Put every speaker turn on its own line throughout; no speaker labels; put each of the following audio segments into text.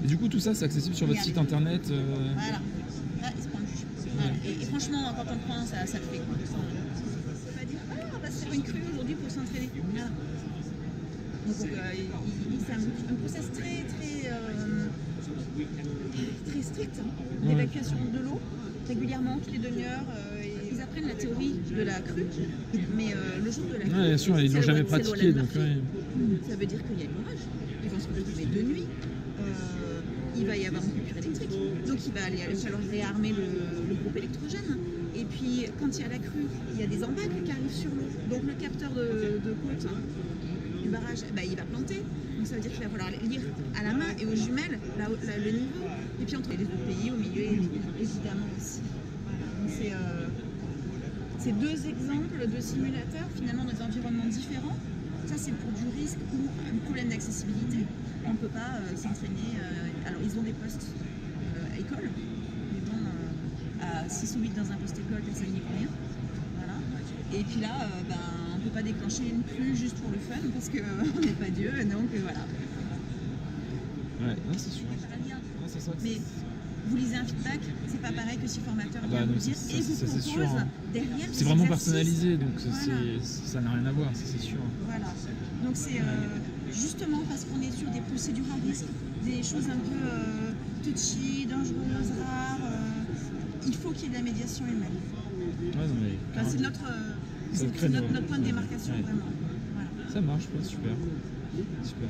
Et du coup, tout ça, c'est accessible sur votre site internet
Voilà. Là, il se prend le jus. Voilà. Et franchement, quand on le prend, ça le fait. On peut pas dire, ah, on va se faire une crue aujourd'hui pour s'entraîner. Voilà. Donc, c'est un process très strict d'évacuation de l'eau, régulièrement, toutes les demi-heures. Ils apprennent la théorie de la crue, mais le jour de la crue,
bien sûr, ils l'ont jamais pratiqué. Donc,
ça veut dire qu'il y a l'orage, ils vont se retrouver de nuit, il va y avoir une coupure électrique, donc il va falloir réarmer le groupe électrogène. Et puis, quand il y a la crue, il y a des embâcles qui arrivent sur l'eau, donc le capteur de côte du barrage, il va planter. Donc ça veut dire qu'il va falloir lire à la main et aux jumelles le niveau. Et puis entre les deux pays, au milieu, évidemment aussi. Voilà. Donc c'est deux exemples de simulateurs, finalement, dans des environnements différents. Ça, c'est pour du risque ou un problème d'accessibilité. On ne peut pas s'entraîner. Alors, ils ont des postes école, mais bon, à 6 ou 8 dans un poste école, personne n'y connaît rien. Voilà. Et puis là, on ne peut pas déclencher une crue juste pour le fun parce qu'on n'est pas Dieu, donc voilà.
Ouais, non, c'est sûr. Non, c'est ça.
Mais vous lisez un feedback, c'est pas pareil que si le formateur vient vous dire et vous propose
sûr, hein.
Derrière.
C'est vraiment personnalisé, donc
voilà.
ça n'a rien à voir, ça c'est sûr.
Voilà. Donc c'est justement parce qu'on est sur des procédures à risque, des choses un peu touchy, dangereuses, rares. Il faut qu'il y ait de la médiation humaine.
Ouais, non, mais,
c'est notre point de démarcation, vraiment. Voilà.
Ça marche, ouais, super. Super.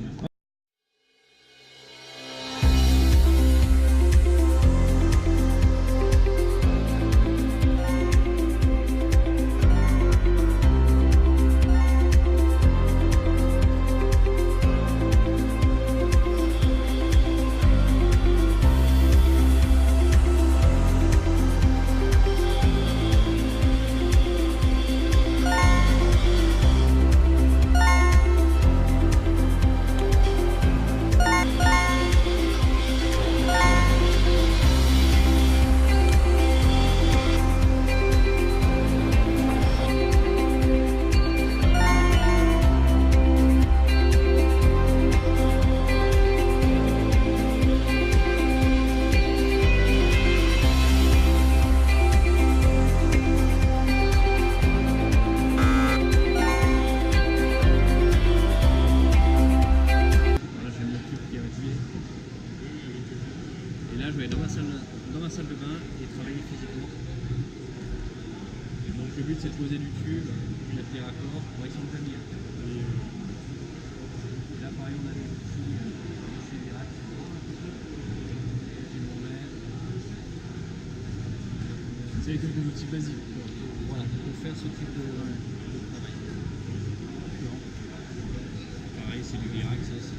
là, je vais aller dans ma salle de bain et travailler physiquement. Donc le but, c'est de poser du tube, mettre les raccords, correction de famille. Là, pareil, on a des outils, des racks. C'est quelques outils basiques voilà, pour faire ce type de travail. Pareil, c'est du Virac, ça aussi.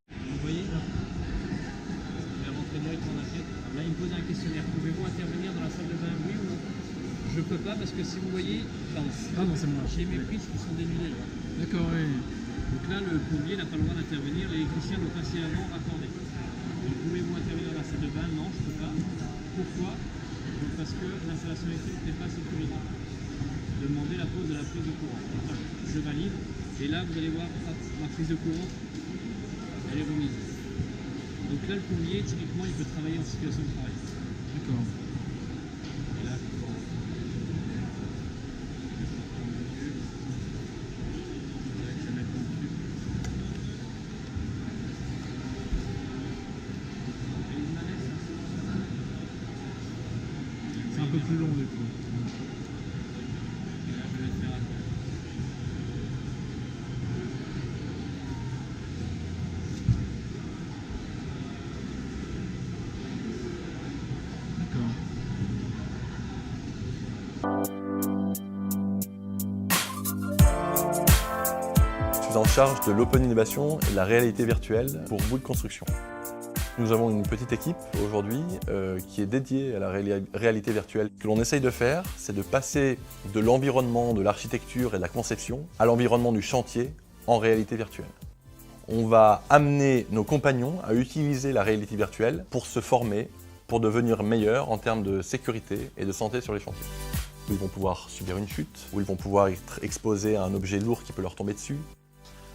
Vous voyez là, je vais rentrer directement dans l'assiette. Là, il me pose un questionnaire. Pouvez-vous intervenir dans la salle de bain, oui ou non? Je peux pas parce que si vous voyez,
c'est moi.
j'ai mes prises qui sont dénudées là.
D'accord, oui.
Donc là, le plombier n'a pas le droit d'intervenir, l'électricien doit passer avant, raccorder. Donc pouvez-vous intervenir dans la salle de bain? Non, je ne peux pas. Pourquoi? Donc, parce que l'installation électrique n'est pas sécurisée. Demandez la pause de la prise de courant. Voilà. Je valide. Et là, vous allez voir, ma prise de courant, elle est remise. Donc là, le plombier, typiquement, il peut travailler en situation de travail.
D'accord.
Et là,
c'est un peu plus long du coup.
et là, je vais le faire à quoi?
D'accord.
Je suis en charge de l'Open Innovation et de la réalité virtuelle pour Bouygues Construction. Nous avons une petite équipe aujourd'hui qui est dédiée à la réalité virtuelle. Ce que l'on essaye de faire, c'est de passer de l'environnement, de l'architecture et de la conception à l'environnement du chantier en réalité virtuelle. On va amener nos compagnons à utiliser la réalité virtuelle pour se former, pour devenir meilleurs en termes de sécurité et de santé sur les chantiers. Où ils vont pouvoir subir une chute, où ils vont pouvoir être exposés à un objet lourd qui peut leur tomber dessus.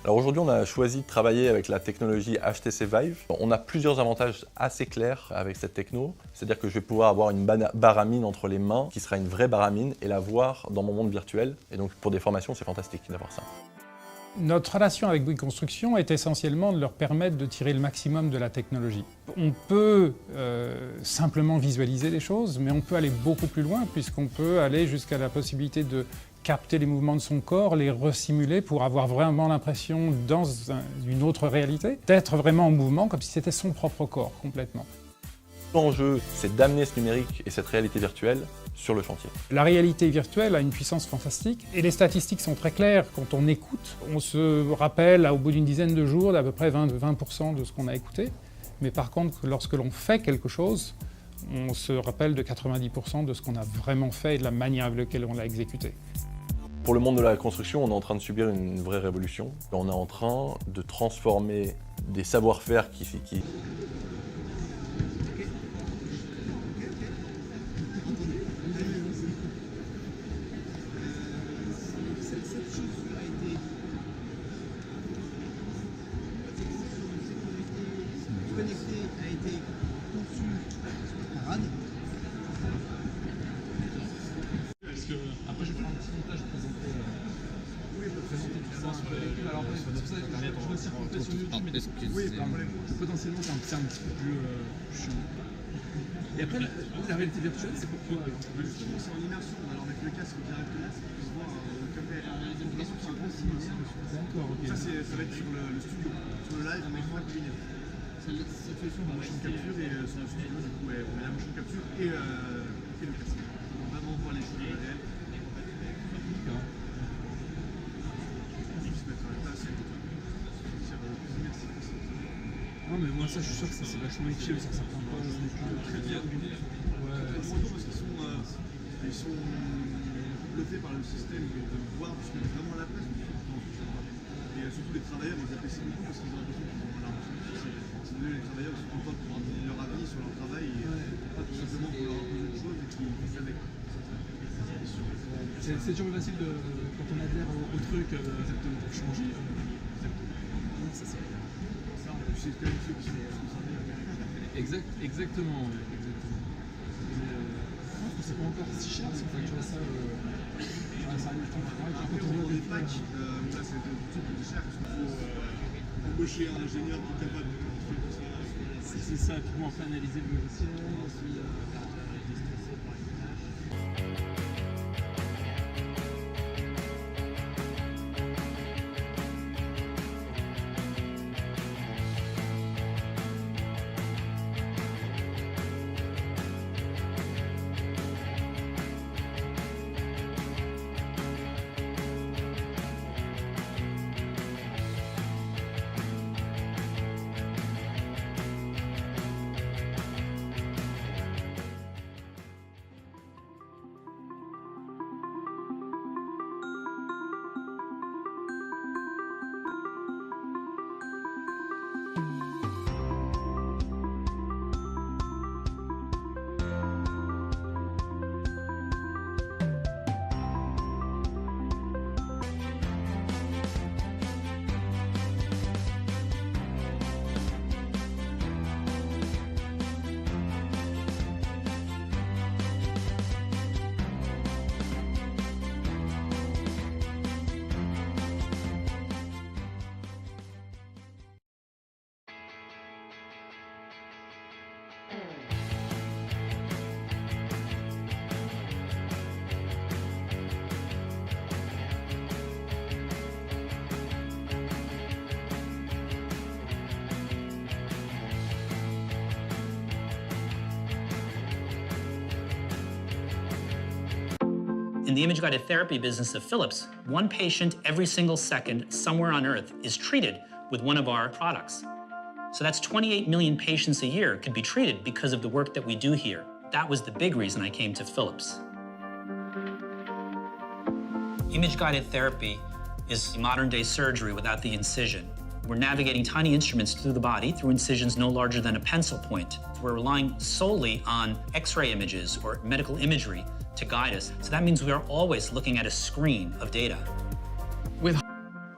Alors aujourd'hui, on a choisi de travailler avec la technologie HTC Vive. On a plusieurs avantages assez clairs avec cette techno. C'est-à-dire que je vais pouvoir avoir une baramine entre les mains, qui sera une vraie baramine, et la voir dans mon monde virtuel. Et donc pour des formations, c'est fantastique d'avoir ça.
Notre relation avec Bouygues Construction est essentiellement de leur permettre de tirer le maximum de la technologie. On peut simplement visualiser les choses, mais on peut aller beaucoup plus loin, puisqu'on peut aller jusqu'à la possibilité de capter les mouvements de son corps, les resimuler pour avoir vraiment l'impression, dans une autre réalité, d'être vraiment en mouvement comme si c'était son propre corps, complètement.
L'enjeu, c'est d'amener ce numérique et cette réalité virtuelle sur le chantier.
La réalité virtuelle a une puissance fantastique et les statistiques sont très claires. Quand on écoute, on se rappelle au bout d'une dizaine de jours d'à peu près 20% de ce qu'on a écouté. Mais par contre, lorsque l'on fait quelque chose, on se rappelle de 90% de ce qu'on a vraiment fait et de la manière avec laquelle on l'a exécuté.
Pour le monde de la construction, on est en train de subir une vraie révolution. On est en train de transformer des savoir-faire qui...
Connecté a été conçu par RAD.
Parce que après je vais faire un petit montage pour présenter tout ça sur le véhicule. Alors c'est pour ça que je vais aussi remonter sur YouTube. Oui, potentiellement c'est un petit peu plus chiant. Et après la réalité virtuelle c'est pourquoi justement c'est en immersion. Alors avec le casque direct là, c'est pour voir comme la réalité virtuelle c'est un gros signe. D'accord, ok. Ça va être sur le studio, sur le live, on est moins cabinet. Cette solution de motion capture et sur le studio, du coup, on met la motion capture et le casque. On va vraiment voir les choses réelles. D'accord. Juste mettre à la place et plus immersif possible. Non, mais moi, ça, je suis sûr que ça c'est vachement utile sur certains projets. Très bien. Ouais. Parce qu'ils sont bluffés par le système de voir, parce qu'on est vraiment à la place. Et surtout les travailleurs, ils apprécient beaucoup parce qu'ils ont l'impression qu'ils ont l'impression que les travailleurs sont contents de pouvoir donner leur avis sur leur travail et pas tout simplement pour leur imposer des choses et qu'ils fassent avec. C'est toujours facile quand on adhère au truc exactement pour changer. Exactement. Ça c'est bien. Ça en plus c'est quand même ceux qui sont concernés. Exactement. Je pense que c'est pas encore si cher si on facture ça. Ça arrive quand on voit des packs, là c'est tout de suite plus cher parce qu'il faut embaucher un ingénieur qui est capable de faire tout ça. C'est ça, puis bon, on peut analyser le logiciel, aussi déstresser par les tâches.
In the image-guided therapy business of Philips, one patient every single second somewhere on Earth is treated with one of our products. So that's 28 million patients a year could be treated because of the work that we do here. That was the big reason I came to Philips. Image-guided therapy is modern-day surgery without the incision. We're navigating tiny instruments through the body through incisions no larger than a pencil point. We're relying solely on X-ray images or medical imagery to guide us. So that means we are always looking at a screen of data.
With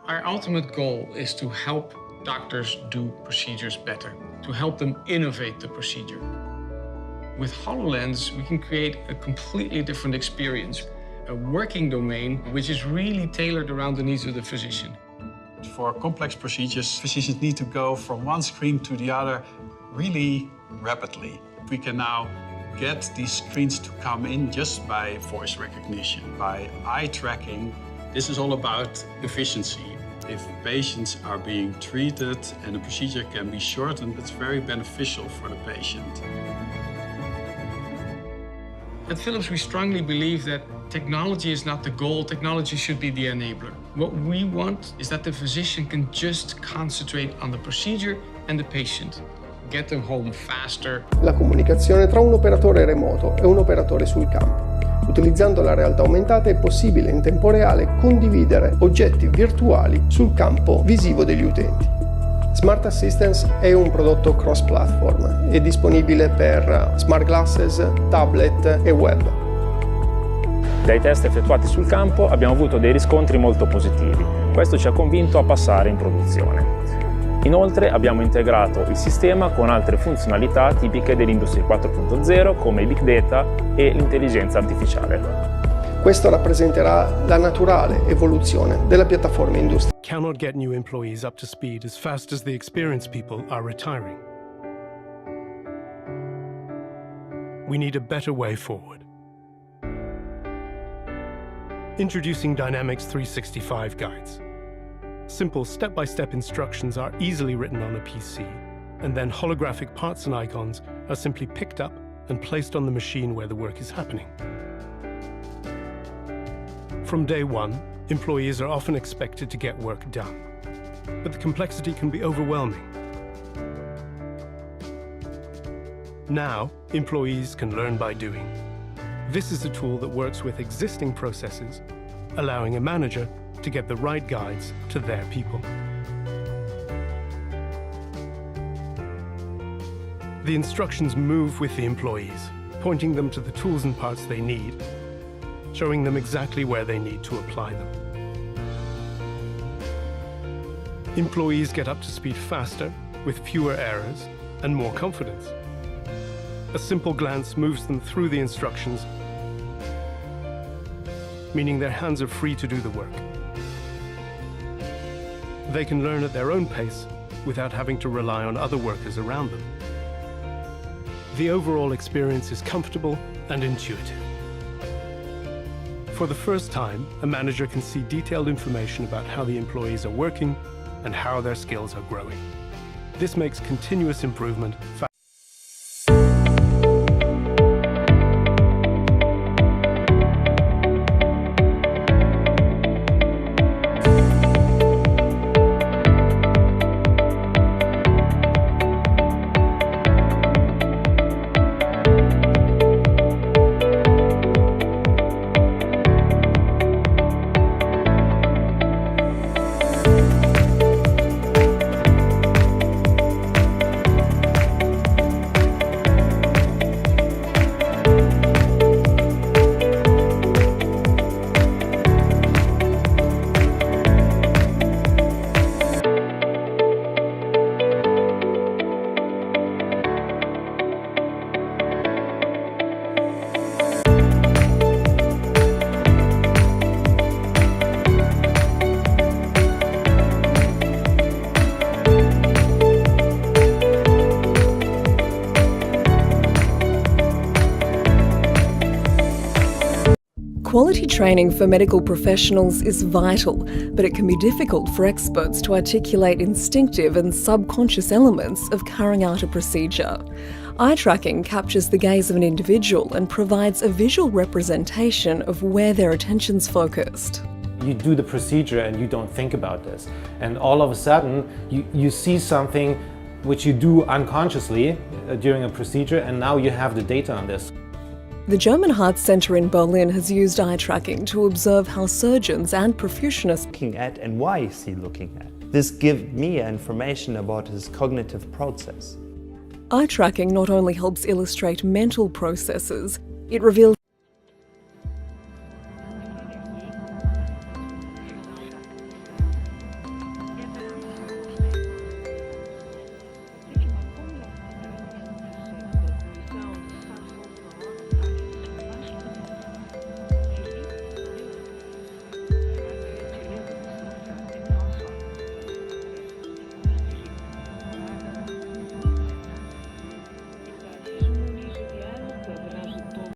Our ultimate goal is to help doctors do procedures better, to help them innovate the procedure. With HoloLens, we can create a completely different experience, a working domain which is really tailored around the needs of the physician.
For complex procedures, physicians need to go from one screen to the other really rapidly. We can now get these screens to come in just by voice recognition, by eye tracking. This is all about efficiency. If patients are being treated and the procedure can be shortened, it's very beneficial for the patient.
At Philips, we strongly believe that technology is not the goal, technology should be the enabler. What we want is that the physician can just concentrate on the procedure and the patient, get them home faster.
La comunicazione tra un operatore remoto e un operatore sul campo. Utilizzando la realtà aumentata è possibile in tempo reale condividere oggetti virtuali sul campo visivo degli utenti. Smart Assistance è un prodotto cross-platform, è disponibile per smart glasses, tablet e web.
Dai test effettuati sul campo abbiamo avuto dei riscontri molto positivi, questo ci ha convinto a passare in produzione. Inoltre abbiamo integrato il sistema con altre funzionalità tipiche dell'Industria 4.0 come il Big Data e l'intelligenza artificiale.
Questo rappresenterà la naturale evoluzione della piattaforma industriale.
Cannot get new employees up to speed as fast as the experienced people are retiring. We need a better way forward. Introducing Dynamics 365 guides. Simple step-by-step instructions are easily written on a PC, and then holographic parts and icons are simply picked up and placed on the machine where the work is happening. From day one, employees are often expected to get work done, but the complexity can be overwhelming. Now, employees can learn by doing. This is a tool that works with existing processes, allowing a manager to get the right guides to their people. The instructions move with the employees, pointing them to the tools and parts they need, showing them exactly where they need to apply them. Employees get up to speed faster, with fewer errors and more confidence. A simple glance moves them through the instructions, meaning their hands are free to do the work. They can learn at their own pace without having to rely on other workers around them. The overall experience is comfortable and intuitive. For the first time, a manager can see detailed information about how the employees are working and how their skills are growing. This makes continuous improvement faster.
Quality training for medical professionals is vital, but it can be difficult for experts to articulate instinctive and subconscious elements of carrying out a procedure. Eye tracking captures the gaze of an individual and provides a visual representation of where their attention's focused.
You do the procedure and you don't think about this. And all of a sudden, you see something which you do unconsciously during a procedure, and now you have the data on this.
The German Heart Center in Berlin has used eye tracking to observe how surgeons and perfusionists
looking at and why is he looking at. This gives me information about his cognitive process.
Eye tracking not only helps illustrate mental processes, it reveals